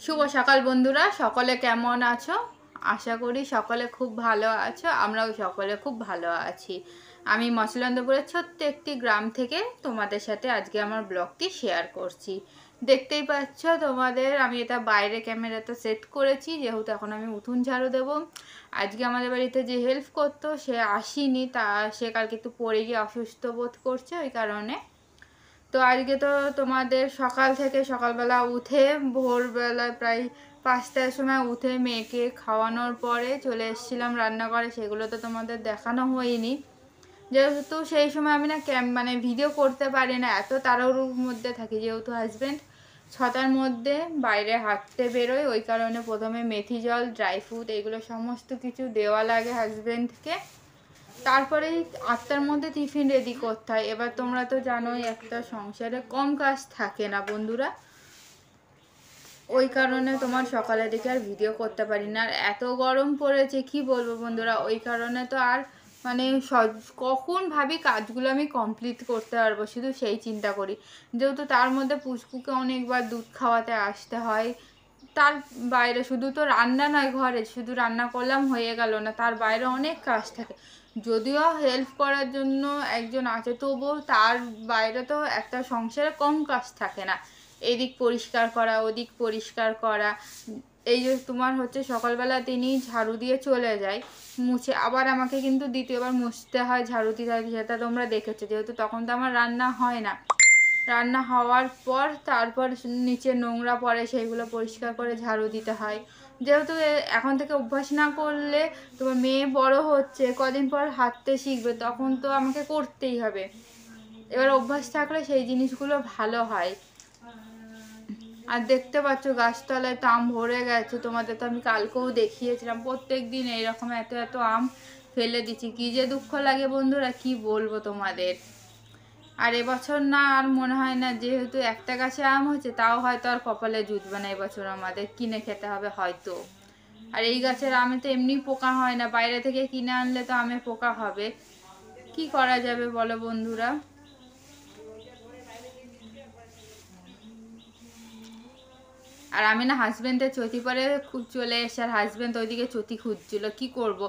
শুভ সকাল বন্ধুরা, সকলে কেমন আছো? আশা করি সকলে খুব ভালো আছো। আমরাও সকলে খুব ভালো আছি। আমি মছলন্দপুরের ছোট্ট একটি গ্রাম থেকে তোমাদের সাথে আজকে আমার ব্লগটি শেয়ার করছি। দেখতেই পাচ্ছ তোমাদের, আমি এটা বাইরে ক্যামেরাটা সেট করেছি, যেহেতু এখন আমি উঠোন ঝাড়ু দেবো। আজকে আমাদের বাড়িতে যে হেল্প করতো সে আসেনি, সে কালকে একটু পড়ে গিয়ে অসুস্থ বোধ করছে, ওই কারণে। তো আজকে তো তোমাদের সকাল থেকে সকালবেলা উঠে ভোরবেলা প্রায় 5টার সময় উঠে মেয়েকে খাওয়ানোর পরে চলে এসেছিলাম রান্নাঘরে। সেগুলো তো তোমাদের দেখানো হয়নি, যেহেতু সেই সময় আমি না মানে ভিডিও করতে পারি না, এত তাড়াহুড়োর মধ্যে থাকি। যেহেতু হাজব্যান্ড 6টার মধ্যে বাইরে হাঁটতে বেরোয়, ওই কারণে প্রথমে মেথি জল, ড্রাই ফ্রুট এগুলো সমস্ত কিছু দেওয়া লাগে হাজব্যান্ডকে। তারপরেই 8টার মধ্যে টিফিন রেডি করতে হয়। এবার তোমরা তো জানোই একটা সংসারে কম কাজ থাকে না বন্ধুরা, ওই কারণে তোমার সকালের দিকে আর ভিডিও করতে পারি না। আর এত গরম পড়েছে কি বলবো বন্ধুরা, ওই কারণে তো আর মানে কখন ভাবি কাজগুলো আমি কমপ্লিট করতে পারবো, শুধু সেই চিন্তা করি। যেহেতু তার মধ্যে পুচকুকে অনেকবার দুধ খাওয়াতে আসতে হয়, তার বাইরে শুধু তো রান্না নয়, ঘরে শুধু রান্না করলাম হয়ে গেল না, তার বাইরে অনেক কাজ থাকে। যদিও হেল্প করার জন্য একজন আছে, তবুও তার বাইরে তো একটা সংসারে কম কাজ থাকে না। এদিক পরিষ্কার করা, ওদিক পরিষ্কার করা। এই যে তোমার হচ্ছে সকালবেলা তিনি ঝাড়ু দিয়ে চলে যায়, মুছে আবার আমাকে কিন্তু দ্বিতীয়বার মুছতে হয়, ঝাড়ু দিতে হয়, সেটা তোমরা দেখেছো। যেহেতু তখন তো আমার রান্না হয় না, রান্না হওয়ার পর তারপর নিচে নোংরা পড়ে, সেইগুলো পরিষ্কার করে ঝাড়ু দিতে হয়। যেহেতু এখন থেকে অভ্যাস না করলে, তোমার মেয়ে বড় হচ্ছে, কদিন পর হাঁটতে শিখবে, তখন তো আমাকে করতেই হবে। এবার অভ্যাস থাকলে সেই জিনিসগুলো ভালো হয়। আর দেখতে পাচ্ছ গাছতলায় তো আম ভরে গেছে, তোমাদের তো আমি কালকেও দেখিয়েছিলাম। প্রত্যেক দিন এইরকম এত এত আম ফেলে দিচ্ছি, কি যে দুঃখ লাগে বন্ধুরা, কি বলবো তোমাদের। আর এবছর না আর মনে হয় না, যেহেতু একটা গাছে আম হচ্ছে, তাও হয়তো আর কপালে জুটবে না এবছর, আমাদের কিনে খেতে হবে হয়তো। আর এই গাছের আমে তো এমনি পোকা হয় না, বাইরে থেকে কিনে আনলে তো আমে পোকা হবে। কি করা যাবে বলো বন্ধুরা। আর আমি না হাজব্যান্ডের চটি পরে খুব চলে এসে, আর হাজব্যান্ড ওইদিকে চটি খুঁজছিল, কি করব,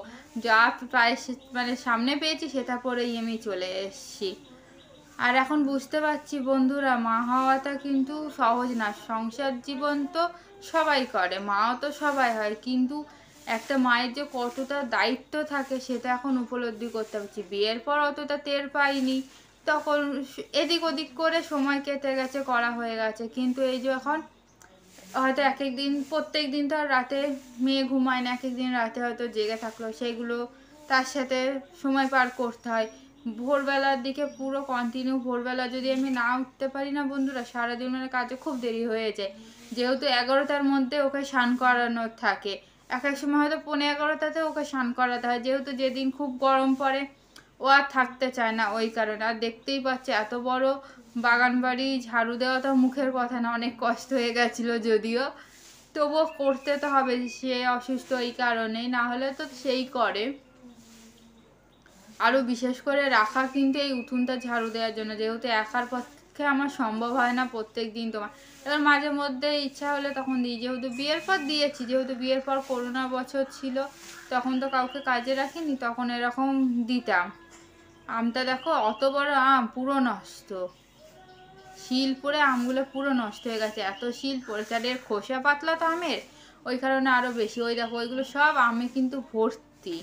যা প্রায় মানে সামনে পেয়েছি সেটা পরেই আমি চলে এসেছি। আর এখন বুঝতে পারছি বন্ধুরা, মা হওয়াটা কিন্তু সহজ না। সংসার জীবন তো সবাই করে, মাও তো সবাই হয়, কিন্তু একটা মায়ের যে কতটা দায়িত্ব থাকে সেটা এখন উপলব্ধি করতে পারছি। বিয়ের পর অতটা টের পাইনি, তখন এদিক ওদিক করে সময় কেটে গেছে, করা হয়ে গেছে। কিন্তু এই যে এখন হয়তো এক এক দিন, প্রত্যেক দিন তো আর রাতে মেয়ে ঘুমায় না, এক এক দিন রাতে হয়তো জেগে থাকলো, সেইগুলো তার সাথে সময় পার করতে হয়। ভোরবেলার দিকে পুরো কন্টিনিউ ভোরবেলা যদি আমি না উঠতে পারি না বন্ধুরা, সারাদিনের কাজে খুব দেরি হয়ে যায়। যেহেতু 11টার মধ্যে ওকে স্নান করানোর থাকে, এক এক সময় হয়তো 11:15-তে ওকে স্নান করাতে হয়, যেহেতু যেদিন খুব গরম পড়ে ও আর থাকতে চায় না, ওই কারণে। আর দেখতেই পাচ্ছে এত বড় বাগান বাড়ি ঝাড়ু দেওয়া তো মুখের কথা না, অনেক কষ্ট হয়ে গেছিলো যদিও, তবুও করতে তো হবে, সে অসুস্থ এই কারণে, না হলে তো সেই করে। আরও বিশেষ করে রাখা কিন্তু এই উঠোনটা ঝাড়ু দেওয়ার জন্য, যেহেতু একার পক্ষে আমার সম্ভব হয় না প্রত্যেক দিন তোমার। এবার মাঝে মধ্যে ইচ্ছা হলে তখন দিই, যেহেতু বিয়ের পর দিয়েছি, যেহেতু বিয়ের পর করোনা বছর ছিল, তখন তো কাউকে কাজে রাখিনি, তখন এরকম দিতাম। আমটা দেখো অত বড় আম পুরো নষ্ট, শিল পড়ে আমগুলো পুরো নষ্ট হয়ে গেছে, এত শিল পড়েছে। আর এর খোসা পাতলা তো আমের, ওই কারণে আরও বেশি। ওই দেখো ওইগুলো সব আমে কিন্তু ভর্তি,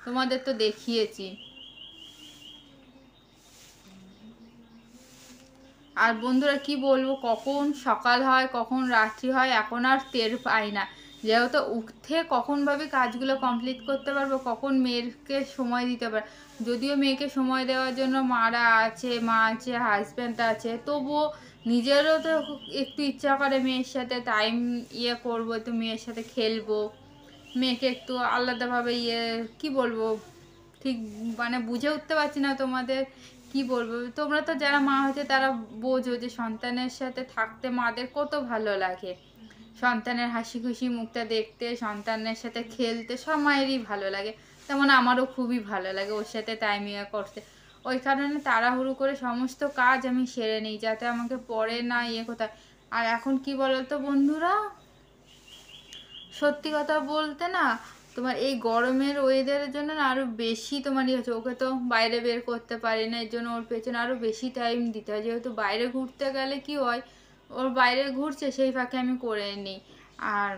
তোমাদের তো দেখিয়েছি। আর বন্ধুরা কি বলবো, কখন সকাল হয় কখন রাত্রি হয় এখন আর টের পাই না। যেহেতু উঠে কখন ভাবে কাজগুলো কমপ্লিট করতে পারবো, কখন মেয়েকে সময় দিতে পারবো। যদিও মেয়েকে সময় দেওয়ার জন্য মারা আছে, মা আছে, হাজব্যান্ড আছে, তবুও নিজেরও তো একটু ইচ্ছা করে মেয়ের সাথে টাইম করবো, একটু মেয়ের সাথে খেলবো, মেয়েকে একটু আলাদাভাবে কি বলবো, ঠিক মানে বুঝে উঠতে পারছি না তোমাদের কি বলবো। তোমরা তো যারা মা হচ্ছে তারা বোঝো যে সন্তানের সাথে থাকতে মাদের কত ভালো লাগে, সন্তানের হাসি খুশি মুখটা দেখতে, সন্তানের সাথে খেলতে সব মায়েরই ভালো লাগে। তেমন আমারও খুবই ভালো লাগে ওর সাথে টাইম করতে। ওই কারণে তাড়াহুড়ো করে সমস্ত কাজ আমি সেরে নিই, যাতে আমাকে পরে না কোথায়। আর এখন কি বলতো বন্ধুরা, সত্যি কথা বলতে না, তোমার এই গরমের ওয়েদারের জন্য না আরো বেশি তোমার ইয়ে হচ্ছে। ওকে তো বাইরে বের করতে পারি না, এর জন্য ওর পেছনে আরো বেশি টাইম দিতে হয়। যেহেতু বাইরে ঘুরতে গেলে কি হয়, ওর বাইরে ঘুরছে সেই ফাঁকে আমি করে নিই। আর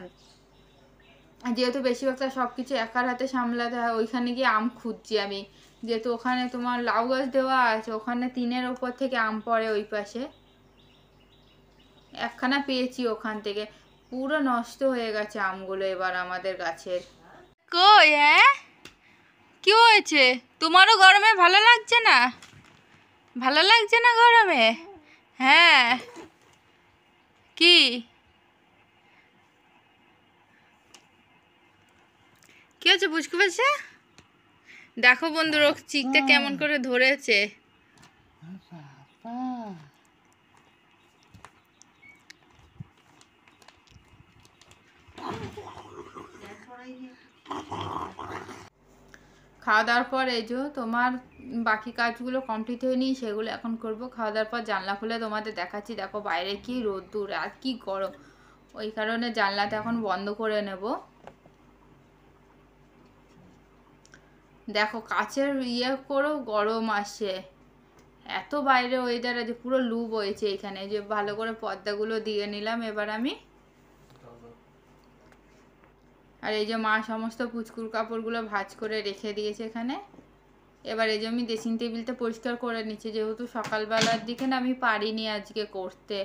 যেহেতু বেশিরভাগটা সব কিছু একার হাতে সামলাতে হয়, ওইখানে গিয়ে আম খুঁজছি আমি। যেহেতু ওখানে তোমার লাউ গাছ দেওয়া আছে, ওখানে টিনের ওপর থেকে আম পড়ে ওই পাশে, একখানা পেয়েছি ওখান থেকে। পুরো নষ্ট হয়ে গেছে আমগুলো এবার আমাদের গাছের। কই হ্যাঁ, কি হয়েছে? তোমারও গরমে ভালো লাগছে না? ভালো লাগছে না গরমে? হ্যাঁ, কি কি হচ্ছে বুঝতে পারছে? দেখো বন্ধুরা চিকটা কেমন করে ধরেছে। খাওয়া দাওয়ার পর এই যে তোমার বাকি কাজগুলো কমপ্লিট হয়নি, সেগুলো এখন করব। খাওয়া দাওয়ার পর জানলা খুলে তোমাদের দেখাচ্ছি। দেখো বাইরে কি রোদ্দুর আর কি গরম, ওই কারণে জানলাটা এখন বন্ধ করে নেব। দেখো কাছের ইয়ে করেও গরম আসে, এত বাইরে ওয়েদার যে পুরো লু বইছে এখানে। যে ভালো করে পর্দাগুলো দিয়ে নিলাম এবার আমি। আর এই যে মা সমস্ত পুচকুর কাপড়গুলো ভাঁজ করে রেখে দিয়েছে এখানে। এবার এই যে আমি ড্রেসিং টেবিলটা পরিষ্কার করে নিচ্ছি, যেহেতু সকালবেলার দিকে না আমি পারিনি আজকে করতে,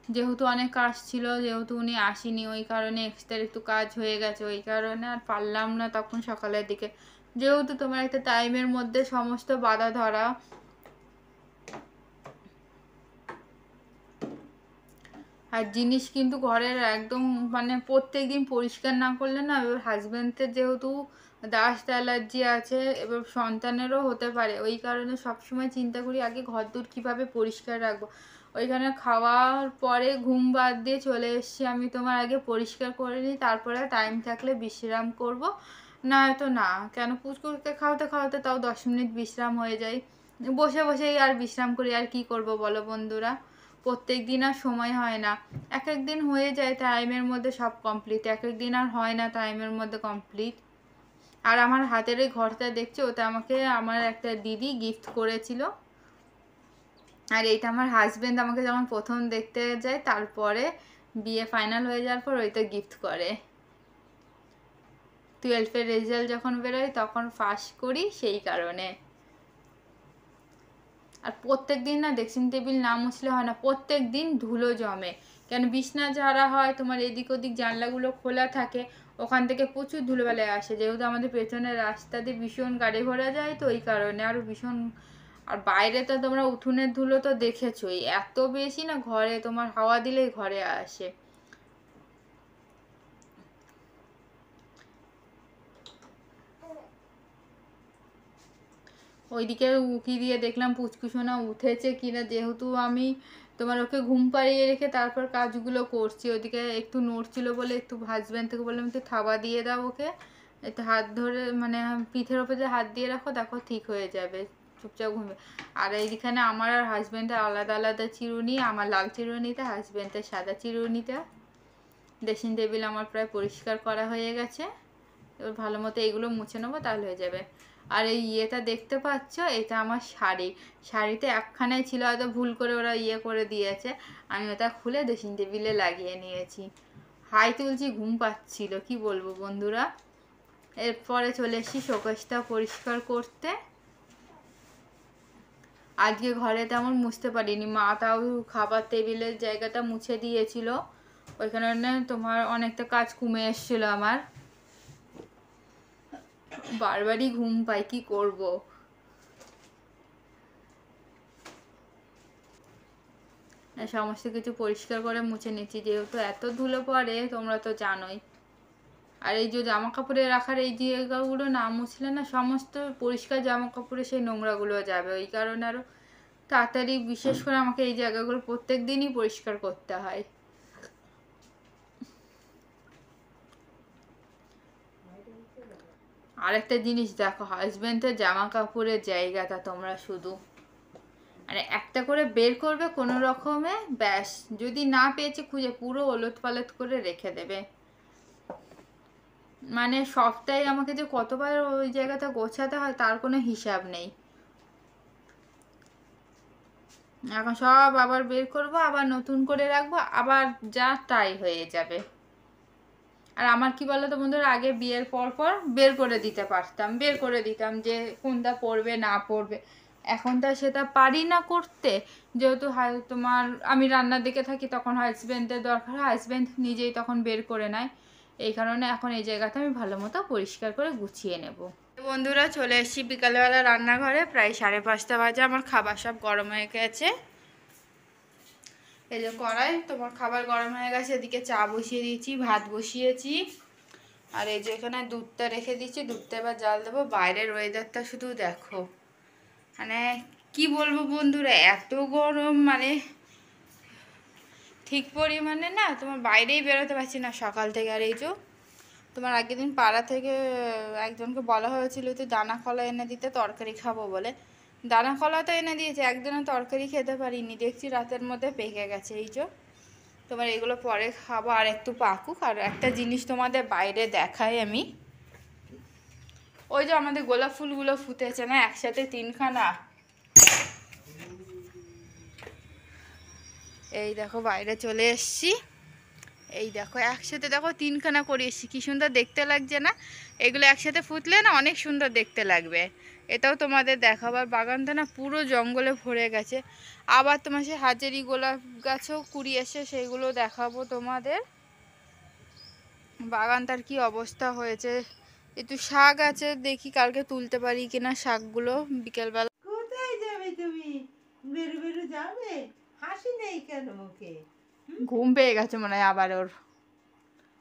যেহেতু অনেক কাজ ছিল, যেহেতু উনি আসেনি ওই কারণে এক্সট্রা একটু কাজ হয়ে গেছে, ওই কারণে আর পারলাম না তখন সকালের দিকে। যেহেতু তোমার একটা টাইমের মধ্যে সমস্ত বাধা ধরা, আর জিনিস কিন্তু ঘরের একদম মানে প্রত্যেক দিন পরিষ্কার না করলে না, এবার হাজব্যান্ডের যেহেতু ডাস্ট অ্যালার্জি আছে, এবার সন্তানেরও হতে পারে, ওই কারণে সবসময় চিন্তা করি আগে ঘরদোর কীভাবে পরিষ্কার রাখবো। ওইখানে খাওয়ার পরে ঘুম বাদ দিয়ে চলে এসছি আমি, তোমার আগে পরিষ্কার করে নিই, তারপরে টাইম থাকলে বিশ্রাম করব। না তো না, কেন পুচকুরকে খাওয়াতে খাওয়াতে তাও 10 মিনিট বিশ্রাম হয়ে যায়, বসে বসেই আর বিশ্রাম করি। আর কি করব বলো বন্ধুরা, প্রত্যেক দিন আর সময় হয় না। এক এক দিন হয়ে যায় টাইমের মধ্যে সব কমপ্লিট, এক এক দিন আর হয় না টাইমের মধ্যে কমপ্লিট। আর আমার হাতের এই ঘরটা দেখছো, ওটা আমাকে আমার একটা দিদি গিফট করেছিল। আর এইটা আমার হাজব্যান্ড আমাকে যখন প্রথম দেখতে যায়, তারপরে বিয়ে ফাইনাল হয়ে যাওয়ার পর ওইটা গিফট করে। 12-এর রেজাল্ট যখন বেরোয় তখন ফার্স্ট করি সেই কারণে। আর প্রত্যেক দিন না ড্রেসিং টেবিল না মুছলে হয় না, প্রত্যেক দিন ধুলো জমে। কেন বিছনা ঝাড়া হয়, তোমার এদিক ওদিক জানলাগুলো খোলা থাকে, ওখান থেকে প্রচুর ধুলোবালি আসে। যেহেতু আমাদের পেছনের রাস্তা দিয়ে ভীষণ গাড়ি ঘোড়া যায়, তো ওই কারণে আরও ভীষণ। আর বাইরে তো তোমরা উঠোনের ধুলো তো দেখেছোই, এত বেশি না, ঘরে তোমার হাওয়া দিলেই ঘরে আসে। ওইদিকে উকি দিয়ে দেখলাম পুচকুসোনা উঠেছে কিনা, যেহেতু আমি তোমার ওকে ঘুম পাড়িয়ে রেখে তারপর কাজগুলো করছি। ওইদিকে একটু নড়ছিল বলে একটু হাজব্যান্ড থেকে বললাম একটু থাবা দিয়ে দাও ওকে, একটু হাত ধরে মানে পিঠের ওপরে হাত দিয়ে রাখো, দেখো ঠিক হয়ে যাবে, চুপচাপ ঘুমবে। আর এইখানে আমার আর হাজব্যান্ডের আলাদা আলাদা চিরুনি, আমার লাল চিরুনিটা, হাজব্যান্ডের সাদা চিরুনিটা। ড্রেসিং টেবিল আমার প্রায় পরিষ্কার করা হয়ে গেছে, এবার ভালো মতো এইগুলো মুছে নেবো তাহলে হয়ে যাবে। আর এই ইয়েটা দেখতে পাচ্ছ, এটা আমার শাড়ি, শাড়িতে একখানাই ছিল, হয়তো ভুল করে ওরা ইয়ে করে দিয়েছে, আমি ওটা খুলে ড্রেসিং টেবিলে লাগিয়ে নিয়েছি। হাই তুলছি, ঘুম পাচ্ছিল, কি বলবো বন্ধুরা। এরপরে চলে এসেছি শোকেসটা পরিষ্কার করতে। আজকে ঘরে তেমন মুছতে পারিনি, মা তাও খাবার টেবিলের জায়গাটা মুছে দিয়েছিল, ওইখানে তোমার অনেকটা কাজ কমে এসেছিলো আমার। বারবারই ঘুম পাই, কি করব। সমস্ত কিছু পরিষ্কার করে মুছে নিচ্ছি, যেহেতু এত ধুলো পড়ে তোমরা তো জানোই। আর এই যে জামা কাপড়ে রাখার এই জায়গাগুলো না মুছলে না, সমস্ত পরিষ্কার জামা কাপড়ে সেই নোংরাগুলো যাবে, ওই কারণে আরও তাড়াতাড়ি, বিশেষ করে আমাকে এই জায়গাগুলো প্রত্যেক দিনই পরিষ্কার করতে হয়। আরেকটা জিনিস দেখো, হাজব্যান্ডের জামা কাপড়ের জায়গাটা তোমরা শুধু মানে একটা করে বের করবে কোনো রকমে, ব্যাস, যদি না পেয়েছে খুঁজে পুরো ওলট পালট করে রেখে দেবে। মানে সপ্তাহে আমাকে যে কতবার ওই জায়গাটা গোছাতে হয় তার কোনো হিসাব নেই। এখন সব আবার বের করব, আবার নতুন করে রাখবো, আবার যা তাই হয়ে যাবে। আর আমার কি বলতো বন্ধুরা, আগে বিয়ের পর পর বের করে দিতে পারতাম, বের করে দিতাম যে কোনটা পড়বে না পড়বে। এখন তো সেটা পারি না করতে, যেহেতু তোমার আমি রান্নার দিকে থাকি, তখন হাজব্যান্ডের দরকার হয়, হাজব্যান্ড নিজেই তখন বের করে নেয়। এই কারণে এখন এই জায়গাটা আমি ভালো মতো পরিষ্কার করে গুছিয়ে নেব। বন্ধুরা চলে এসেছি বিকালবেলা রান্নাঘরে, প্রায় 5:30 বাজে। আমার খাবার সব গরম হয়ে গেছে। এই যে কড়াই, তোমার খাবার গরম হয়ে গেছে। এদিকে চা বসিয়ে দিয়েছি, ভাত বসিয়েছি, আর এই যে এখানে দুধটা রেখে দিচ্ছি, দুধটা এবার জাল দেবো। বাইরের ওয়েদারটা শুধু দেখো, মানে কি বলবো বন্ধুরা, এত গরম, মানে ঠিক পরিমাণে না, তোমার বাইরেই বেরোতে পারছি না সকাল থেকে। আর এই যে তোমার আগের দিন পাড়া থেকে একজনকে বলা হয়েছিল তো দানা কলা এনে দিতে, তরকারি খাবো বলে। দানা কলা তো এনে দিয়েছে, একদিনও তরকারি খেতে পারিনি, দেখছি রাতের মধ্যে পেকে গেছে। এই যে তোমার এগুলো পরে খাবো, আর একটু পাকুক। আর একটা জিনিস তোমাদের বাইরে দেখাই আমি, ওই যে আমাদের গোলাপ ফুলগুলো ফুটেছে না একসাথে 3খানা, এই দেখো বাইরে চলে এসছি। এই দেখো একসাথে দেখো 3খানা করে এসছি, কি সুন্দর দেখতে লাগছে না? এগুলো একসাথে ফুটলে না অনেক সুন্দর দেখতে লাগবে। এটাও তোমাদের দেখাবার। বাগানটা না পুরো জঙ্গলে ভরে গেছে। আবার তোমার সে হাজারি গোলাপ গাছও কুড়ি এসে, সেইগুলো দেখাবো তোমাদের। বাগানটার কি অবস্থা হয়েছে। একটু শাক আছে, দেখি কালকে তুলতে পারি কিনা শাকগুলো বিকেলবেলা। কোথায় যাবে তুমি? বেরু বেরু যাবে? হাসি নেই কেন মুখে? ঘুম পেয়ে গেছে মনে হয় আবার ওর।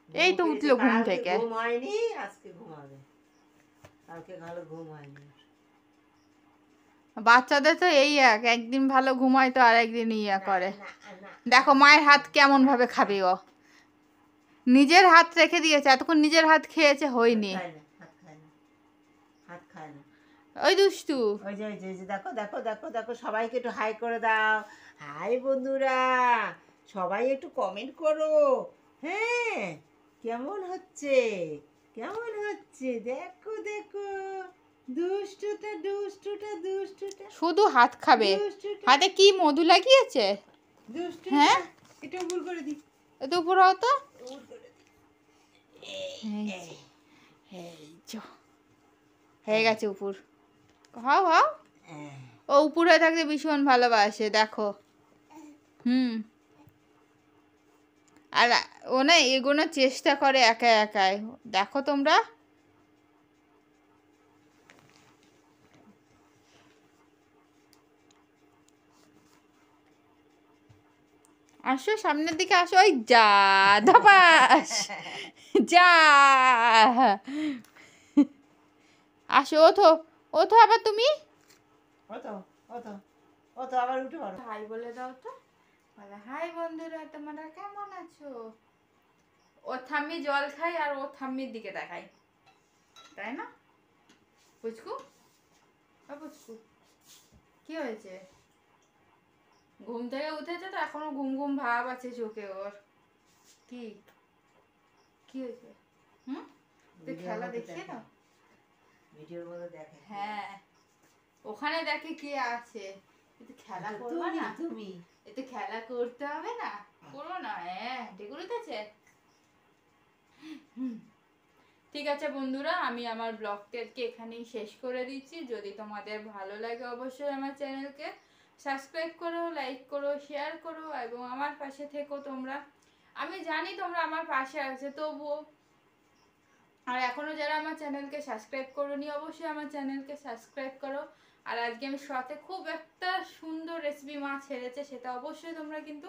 এই তো উঠলো ঘুম থেকে। ঘুম হয়নি, আজকে ঘুমাবে। কালকে ভালো ঘুম হয়নি। বাচ্চাদের তো এই একদিন ভালো ঘুমায় তো আর একদিন করে। না, না, দেখো মায়ের হাত কেমন ভাবে খাবে ও, নিজের হাত রেখে দিয়েছে, এতক্ষণ নিজের হাত খেয়েছে, হয়নি। হাত খায় না, হাত খায় না। ওই দুষ্টু, ওই যে দেখো দেখো দেখো দেখো, সবাইকে একটু হাই করে দাও। হাই বন্ধুরা, সবাই একটু কমেন্ট করো। হ্যাঁ, কেমন হচ্ছে, কেমন হচ্ছে, দেখো দেখো, দুষ্টুটা দুষ্টুটা দুষ্টুটা শুধু হাত খাবে। দুষ্টুটা হাতে কি মধু লাগিয়েছে? দুষ্টুটা। হ্যাঁ, এটা উপর করে দি, এত উপর হতো। উপর করে দি। হয়ে গেছে উপর। হাও হাও, ও উপরে থাকতে ভীষণ ভালোবাসে দেখো। আর ও না এগোনোর চেষ্টা করে একা একাই, দেখো তোমরা। আসো সামনের দিকে আসো, ওই যা ধপাস, যা আসো, ওঠো ওঠো আবার তুমি। ওতো ওতো ওতো, আবার উঠে পড়ো। হাই বলে দাও তো, বলে হাই বন্ধুরা, তোমরা কেমন আছো? ও ঠাম্মি জল খাই আর ও ঠাম্মির দিকে দেখাই, তাই না পুচকু? ও পুচকু, কি হয়েছে? ঘুম থেকে উঠেছে তো এখনো ঘুম ঘুম ভাব আছে চোখে ওর। কি কি হয়েছে? তুই খেলা দেখিয়ে দাও, ভিডিওর মধ্যে দেখে। হ্যাঁ ওখানে দেখে কে আছে। একটু খেলা করবা না তুমি? একটু খেলা করতে হবে না? করবো না? হ্যাঁ ডেকে উঠেছে। ঠিক আছে বন্ধুরা, আমি আমার ব্লগটাকে এখানেই শেষ করে দিচ্ছি। যদি তোমাদের ভালো লাগে অবশ্যই আমার চ্যানেলকে সাবস্ক্রাইব করো, লাইক করো, শেয়ার করো এবং আমার পাশে থেকো তোমরা। আমি জানি তোমরা আমার পাশে আছে তবুও। আর এখনও যারা আমার চ্যানেলকে সাবস্ক্রাইব করোনি অবশ্যই আমার চ্যানেলকে সাবস্ক্রাইব করো। আর আজকে আমি সাথে খুব একটা সুন্দর রেসিপি মা ছেড়েছে, সেটা অবশ্যই তোমরা কিন্তু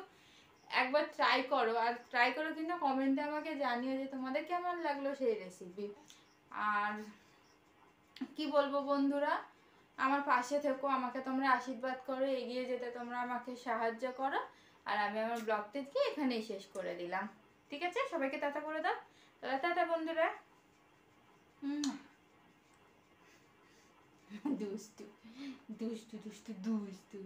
একবার ট্রাই করো। আর ট্রাই করো কিন্তু কমেন্টে আমাকে জানিও যে তোমাদের কেমন লাগলো সেই রেসিপি। আর কি বলবো বন্ধুরা, আমার পাশে থেকো, আমাকে তোমরা আশীর্বাদ করো, এগিয়ে যেতে তোমরা আমাকে সাহায্য করো। আর আমি আমার ব্লগটিকে এখানেই শেষ করে দিলাম। ঠিক আছে, সবাইকে টাটা করে দাও। টাটা বন্ধুরা। দুষ্টু দুষ্টু দুষ্টু দুষ্টু।